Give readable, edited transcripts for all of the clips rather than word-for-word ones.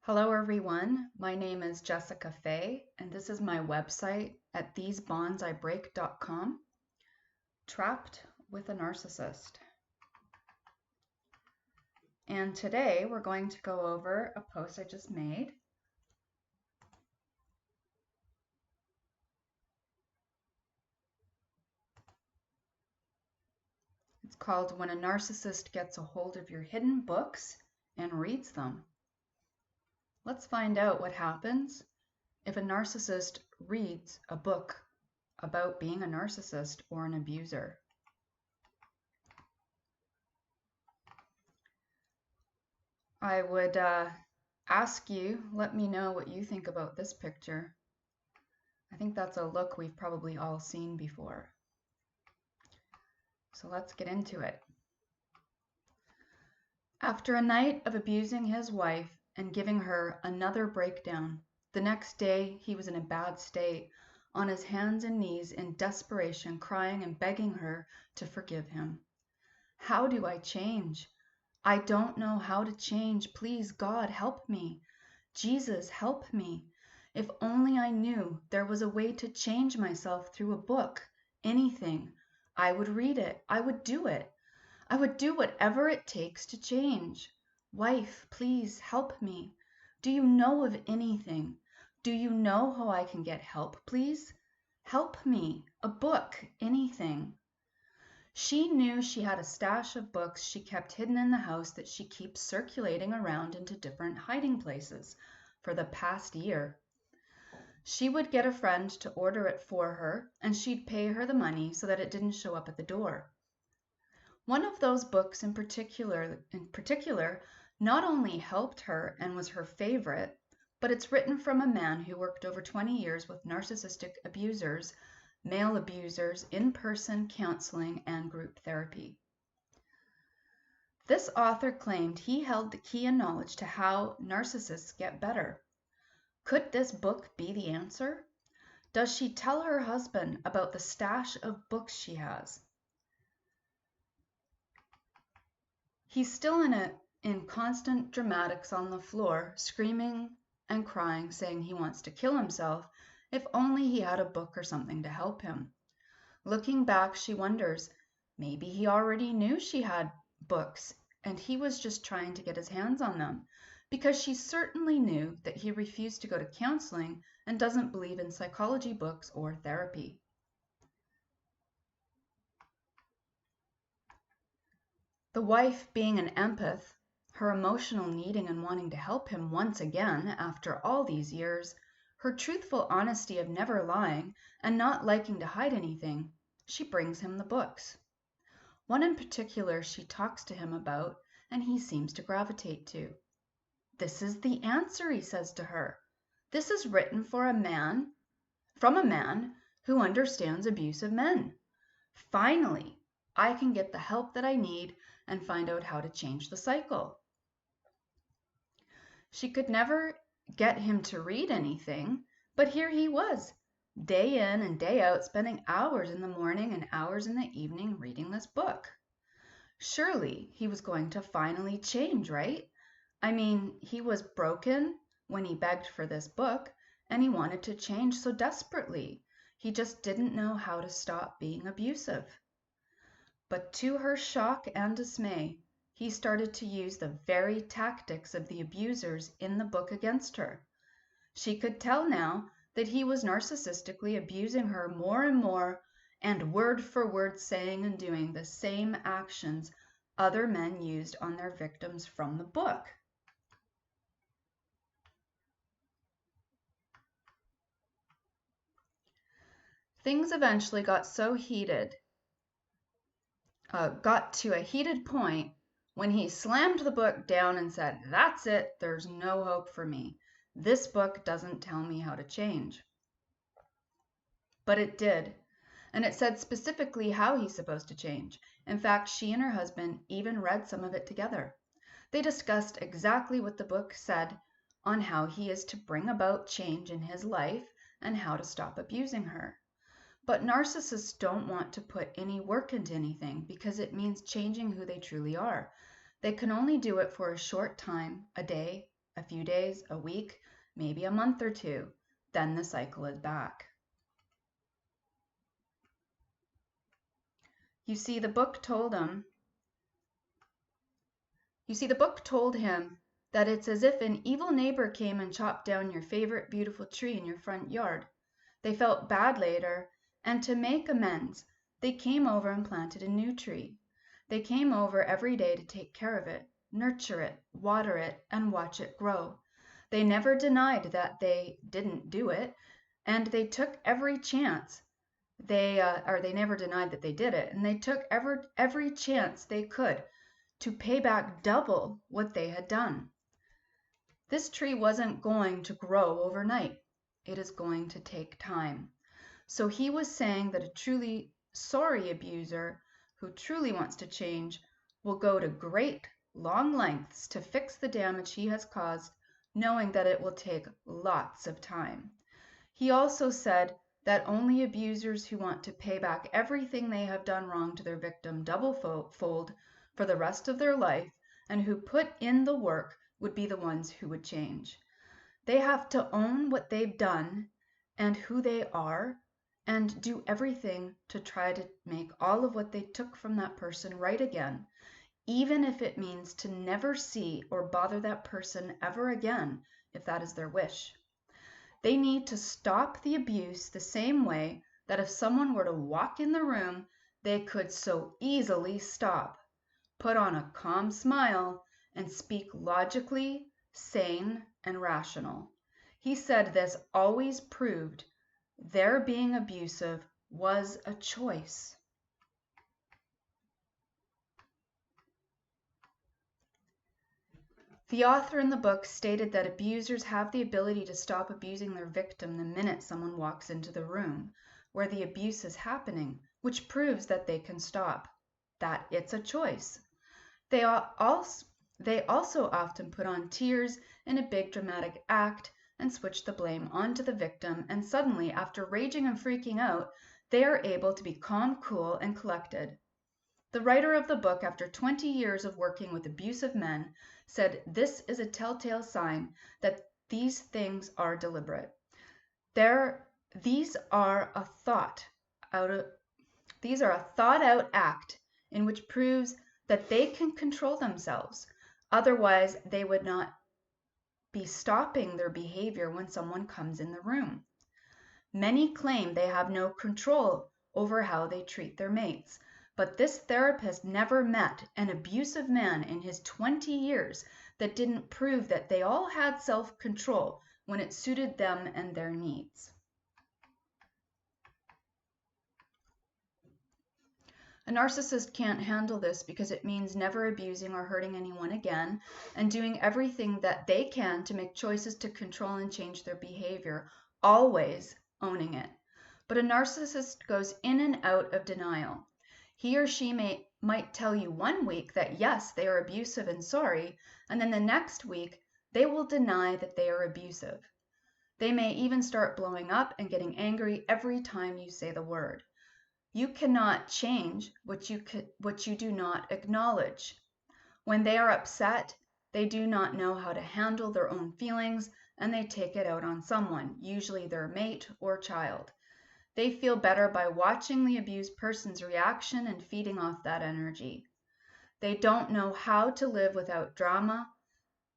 Hello everyone, my name is Jessica Fay and this is my website at thesebondsibreak.com, Trapped with a Narcissist. And today we're going to go over a post I just made. It's called When a Narcissist Gets a Hold of Your Hidden Books and Reads Them. Let's find out what happens if a narcissist reads a book about being a narcissist or an abuser. I would ask you, let me know what you think about this picture. I think that's a look we've probably all seen before. So let's get into it. After a night of abusing his wife and giving her another breakdown, the next day he was in a bad state, on his hands and knees in desperation, crying and begging her to forgive him. How do I change? I don't know how to change. Please, God, help me. Jesus, help me. If only I knew there was a way to change myself through a book, anything, I would read it. I would do it. I would do whatever it takes to change. Wife, please help me. Do you know of anything? Do you know how I can get help, please? Help me. A book, anything. She knew she had a stash of books she kept hidden in the house that she keeps circulating around into different hiding places for the past year. She would get a friend to order it for her, and she'd pay her the money so that it didn't show up at the door. One of those books in particular, not only helped her and was her favorite, but it's written from a man who worked over 20 years with narcissistic abusers, male abusers, in-person counseling, and group therapy. This author claimed he held the key and knowledge to how narcissists get better. Could this book be the answer? Does she tell her husband about the stash of books she has? He's still in constant dramatics on the floor, screaming and crying, saying he wants to kill himself if only he had a book or something to help him. Looking back, she wonders, maybe he already knew she had books and he was just trying to get his hands on them, because she certainly knew that he refused to go to counseling and doesn't believe in psychology books or therapy. The wife, being an empath, her emotional needing and wanting to help him once again after all these years, her truthful honesty of never lying and not liking to hide anything, she brings him the books. One in particular she talks to him about, and he seems to gravitate to. This is the answer, he says to her. This is written from a man who understands abusive men. Finally, I can get the help that I need and find out how to change the cycle. She could never get him to read anything, but here he was, day in and day out, spending hours in the morning and hours in the evening reading this book. Surely he was going to finally change, right? I mean, he was broken when he begged for this book, and he wanted to change so desperately. He just didn't know how to stop being abusive. But to her shock and dismay, he started to use the very tactics of the abusers in the book against her. She could tell now that he was narcissistically abusing her more and more, and word for word saying and doing the same actions other men used on their victims from the book. Things eventually got so heated, got to a heated point when he slammed the book down and said, "That's it, there's no hope for me. This book doesn't tell me how to change." But it did, and it said specifically how he's supposed to change. In fact, she and her husband even read some of it together. They discussed exactly what the book said on how he is to bring about change in his life and how to stop abusing her. But narcissists don't want to put any work into anything because it means changing who they truly are. They can only do it for a short time, a day, a few days, a week, maybe a month or two. Then the cycle is back. You see, the book told him that it's as if an evil neighbor came and chopped down your favorite beautiful tree in your front yard. They felt bad later, and to make amends, they came over and planted a new tree. They came over every day to take care of it, nurture it, water it, and watch it grow. They never denied that they didn't do it, and they took every chance. They never denied that they did it, and they took every chance they could to pay back double what they had done. This tree wasn't going to grow overnight. It is going to take time. So he was saying that a truly sorry abuser who truly wants to change will go to great long lengths to fix the damage he has caused, knowing that it will take lots of time. He also said that only abusers who want to pay back everything they have done wrong to their victim double-fold for the rest of their life and who put in the work would be the ones who would change. They have to own what they've done and who they are and do everything to try to make all of what they took from that person right again, even if it means to never see or bother that person ever again, if that is their wish. They need to stop the abuse the same way that if someone were to walk in the room, they could so easily stop, put on a calm smile, and speak logically, sane, and rational. He said this always proved their being abusive was a choice. The author in the book stated that abusers have the ability to stop abusing their victim the minute someone walks into the room where the abuse is happening, which proves that they can stop, that it's a choice. They also often put on tears in a big dramatic act and switch the blame onto the victim, and suddenly, after raging and freaking out, they are able to be calm, cool, and collected. The writer of the book, after 20 years of working with abusive men, said this is a telltale sign that these things are deliberate. These are a thought out act in which proves that they can control themselves. Otherwise, they would not be stopping their behavior when someone comes in the room. Many claim they have no control over how they treat their mates, but this therapist never met an abusive man in his 20 years that didn't prove that they all had self-control when it suited them and their needs. A narcissist can't handle this because it means never abusing or hurting anyone again and doing everything that they can to make choices to control and change their behavior, always owning it. But a narcissist goes in and out of denial. He or she might tell you one week that yes, they are abusive and sorry, and then the next week they will deny that they are abusive. They may even start blowing up and getting angry every time you say the word. You cannot change what you do not acknowledge. When they are upset, they do not know how to handle their own feelings and they take it out on someone, usually their mate or child. They feel better by watching the abused person's reaction and feeding off that energy. They don't know how to live without drama.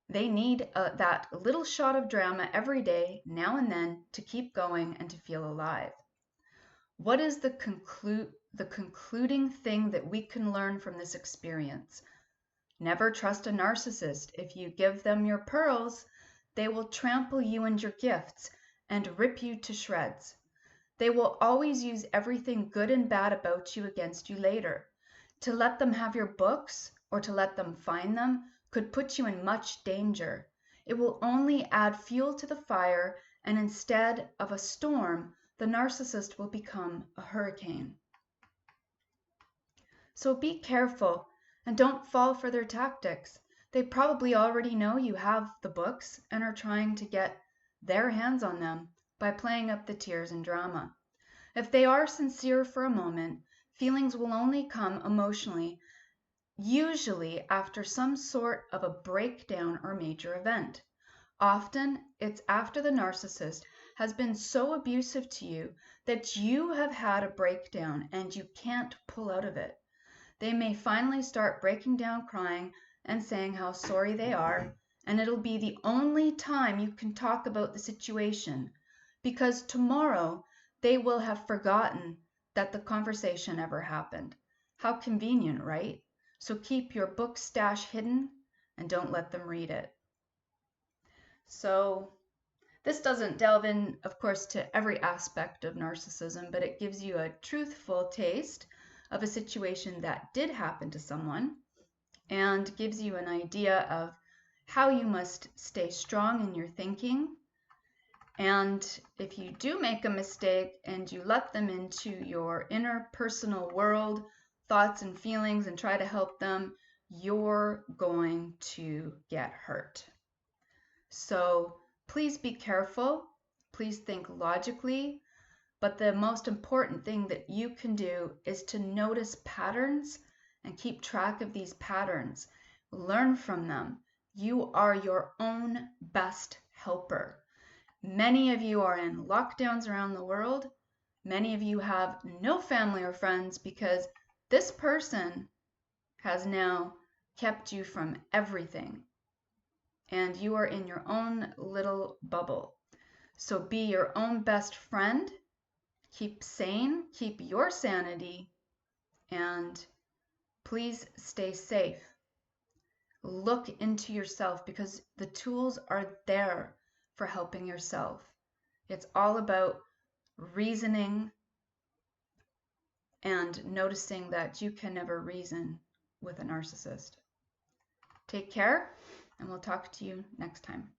They need that little shot of drama every day, now and then, to keep going and to feel alive. What is the concluding thing that we can learn from this experience? Never trust a narcissist. If you give them your pearls, they will trample you and your gifts and rip you to shreds. They will always use everything good and bad about you against you later. To let them have your books or to let them find them could put you in much danger. It will only add fuel to the fire, and instead of a storm, the narcissist will become a hurricane. So be careful and don't fall for their tactics. They probably already know you have the books and are trying to get their hands on them by playing up the tears and drama. If they are sincere for a moment, feelings will only come emotionally, usually after some sort of a breakdown or major event. Often, it's after the narcissist has been so abusive to you that you have had a breakdown and you can't pull out of it. They may finally start breaking down crying and saying how sorry they are, and it'll be the only time you can talk about the situation, because tomorrow they will have forgotten that the conversation ever happened. How convenient, right? So keep your book stash hidden and don't let them read it. So this doesn't delve in, of course, to every aspect of narcissism, but it gives you a truthful taste of a situation that did happen to someone and gives you an idea of how you must stay strong in your thinking. And if you do make a mistake and you let them into your inner personal world, thoughts and feelings, and try to help them, you're going to get hurt. So please be careful. Please think logically. But the most important thing that you can do is to notice patterns and keep track of these patterns. Learn from them. You are your own best helper. Many of you are in lockdowns around the world. Many of you have no family or friends because this person has now kept you from everything. And you are in your own little bubble. So be your own best friend. Keep sane, keep your sanity, and please stay safe. Look into yourself because the tools are there for helping yourself. It's all about reasoning and noticing that you can never reason with a narcissist. Take care, and we'll talk to you next time.